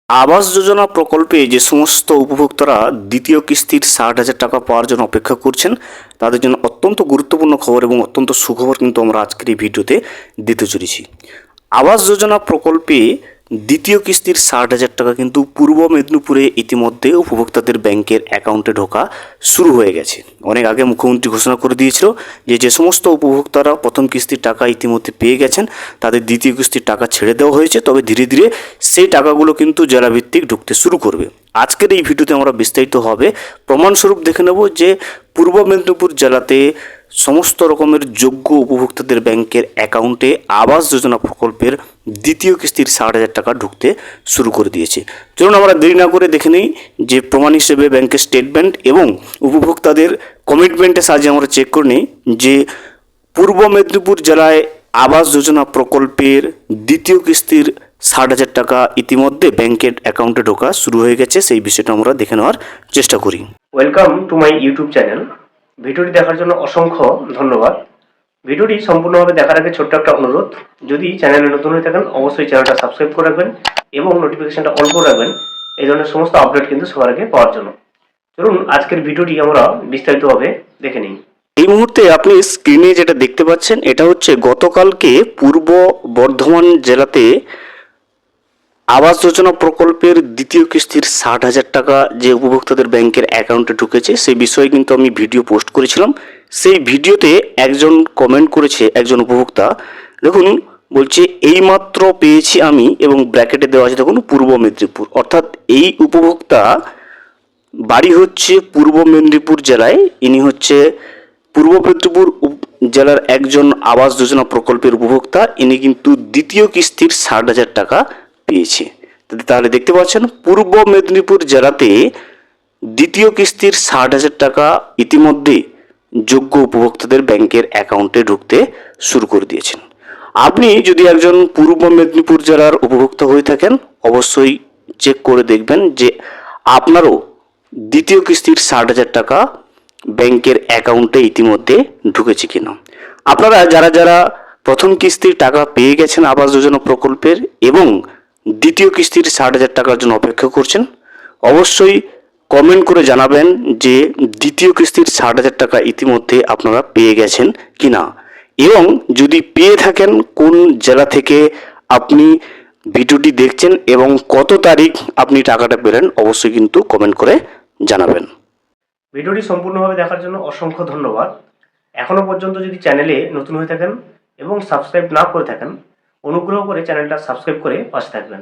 আবাস যোজনা প্রকল্পে যে সমস্ত উপভোক্তারা দ্বিতীয় কিস্তির ৬০,০০০ টাকা পাওয়ার জন্য অপেক্ষা করছেন, তাদের জন্য অত্যন্ত গুরুত্বপূর্ণ খবর এবং অত্যন্ত সুখবর কিন্তু আমরা আজকের এই ভিডিওতে দিতে চলেছি। আবাস যোজনা প্রকল্পে দ্বিতীয় কিস্তির ৬০,০০০ টাকা কিন্তু পূর্ব মেদিনীপুরে ইতিমধ্যে উপভোক্তাদের ব্যাংকের অ্যাকাউন্টে ঢোকা শুরু হয়ে গেছে। অনেক আগে মুখ্যমন্ত্রী ঘোষণা করে দিয়েছিল যে সমস্ত উপভোক্তারা প্রথম কিস্তির টাকা ইতিমধ্যে পেয়ে গেছেন, তাদের দ্বিতীয় কিস্তির টাকা ছেড়ে দেওয়া হয়েছে। তবে ধীরে ধীরে সেই টাকাগুলো কিন্তু জেলাভিত্তিক ঢুকতে শুরু করবে। আজকের এই ভিডিওতে আমরা বিস্তারিতভাবে প্রমাণস্বরূপ দেখে নেব যে পূর্ব মেদিনীপুর জেলাতে সমস্ত রকমের যোগ্য উপভোক্তাদের ব্যাংকের অ্যাকাউন্টে আবাস যোজনা প্রকল্পের দ্বিতীয় কিস্তির ৬০,০০০ টাকা ঢুকতে শুরু করে দিয়েছে। চলুন আমরা দেরি না করে দেখে নিই যে প্রমাণ হিসেবে ব্যাংকের স্টেটমেন্ট এবং উপভোক্তাদের কমিটমেন্টের সাহায্যে আমরা চেক করে নিই যে পূর্ব মেদিনীপুর জেলায় আবাস যোজনা প্রকল্পের দ্বিতীয় কিস্তির ৬০,০০০ টাকা ইতিমধ্যে ব্যাংকের অ্যাকাউন্টে ঢোকা শুরু হয়ে গেছে। সেই বিষয়টা আমরা দেখে নেওয়ার চেষ্টা করি। Welcome to my YouTube channel. ভিডিওটি দেখার জন্য অসংখ্য ধন্যবাদ। ভিডিওটি সম্পূর্ণভাবে দেখার আগে ছোট্ট একটা অনুরোধ, যদি চ্যানেলে নতুন হয়ে থাকেন অবশ্যই চ্যানেলটা সাবস্ক্রাইব করে রাখবেন এবং নোটিফিকেশনটা অন করে রাখবেন এই ধরনের সমস্ত আপডেট কিন্তু সবার আগে পাওয়ার জন্য। চলুন আজকের ভিডিওটি আমরা বিস্তারিতভাবে দেখে নিই। এই মুহূর্তে আপনি স্ক্রিনে যেটা দেখতে পাচ্ছেন এটা হচ্ছে গতকালকে পূর্ব বর্ধমান জেলাতে আবাস যোজনা প্রকল্পের দ্বিতীয় কিস্তির ৬০,০০০ টাকা যে উপভোক্তাদের ব্যাংকের অ্যাকাউন্টে ঢুকেছে সেই বিষয়ে কিন্তু আমি ভিডিও পোস্ট করেছিলাম। সেই ভিডিওতে একজন কমেন্ট করেছে, একজন উপভোক্তা, দেখুন বলছে এইমাত্র পেয়েছি আমি, এবং ব্র্যাকেটে দেওয়া আছে দেখুন পূর্ব মেদিনীপুর। অর্থাৎ এই উপভোক্তা বাড়ি হচ্ছে পূর্ব মেদিনীপুর জেলায়, ইনি হচ্ছে পূর্ব মেদিনীপুর জেলার একজন আবাস যোজনা প্রকল্পের উপভোক্তা। ইনি কিন্তু দ্বিতীয় কিস্তির ৬০,০০০ টাকা পেয়েছে। তাহলে দেখতে পাচ্ছেন পূর্ব মেদিনীপুর জেলাতে দ্বিতীয় কিস্তির ৬০,০০০ টাকা ইতিমধ্যে যোগ্য উপভোক্তাদের ব্যাংকের অ্যাকাউন্টে ঢুকতে শুরু করে দিয়েছেন। আপনি যদি একজন পূর্ব মেদিনীপুর জেলার উপভোক্তা হয়ে থাকেন অবশ্যই চেক করে দেখবেন যে আপনারও দ্বিতীয় কিস্তির ৬০,০০০ টাকা ব্যাংকের অ্যাকাউন্টে ইতিমধ্যে ঢুকেছে কিনা। আপনারা যারা যারা প্রথম কিস্তির টাকা পেয়ে গেছেন আবাস যোজনা প্রকল্পের এবং দ্বিতীয় কিস্তির ৬০,০০০ টাকার জন্য অপেক্ষা করছেন, অবশ্যই কমেন্ট করে জানাবেন যে দ্বিতীয় কিস্তির ৬০,০০০ টাকা ইতিমধ্যে আপনারা পেয়ে গেছেন কিনা, এবং যদি পেয়ে থাকেন কোন জেলা থেকে আপনি ভিডিওটি দেখছেন এবং কত তারিখ আপনি টাকাটা পেলেন অবশ্যই কিন্তু কমেন্ট করে জানাবেন। ভিডিওটি সম্পূর্ণভাবে দেখার জন্য অসংখ্য ধন্যবাদ। এখনো পর্যন্ত যদি চ্যানেলে নতুন হয়ে থাকেন এবং সাবস্ক্রাইব না করে থাকেন অনুগ্রহ করে চ্যানেলটা সাবস্ক্রাইব করে পাশে থাকবেন।